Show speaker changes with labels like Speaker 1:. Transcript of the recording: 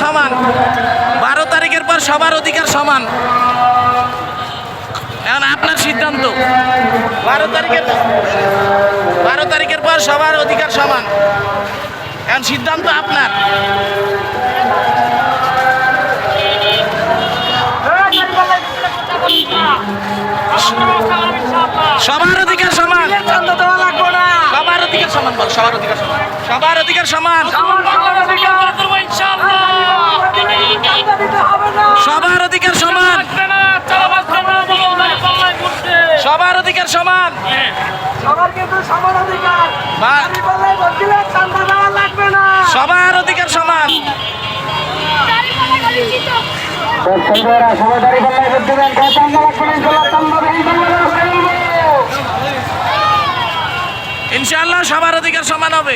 Speaker 1: সমান। 12 তারিখের পর সবার অধিকার সমান। এখন আপনার সিদ্ধান্ত। 12 তারিখের পর সবার অধিকার সমান। এখন সিদ্ধান্ত আপনার। সবার অধিকার সমান। সবার অধিকার সমান বল। সবার অধিকার সমান। সবার অধিকার সমান। সবার অধিকার সমান। সবার অধিকার সমান।
Speaker 2: সবার কিন্তু সমান অধিকার। আমি বলে বলছিলে চান্দা দেওয়া লাগবে না।
Speaker 1: সবার অধিকার সমান। ইনশাআল্লাহ সবার অধিকার সমান হবে।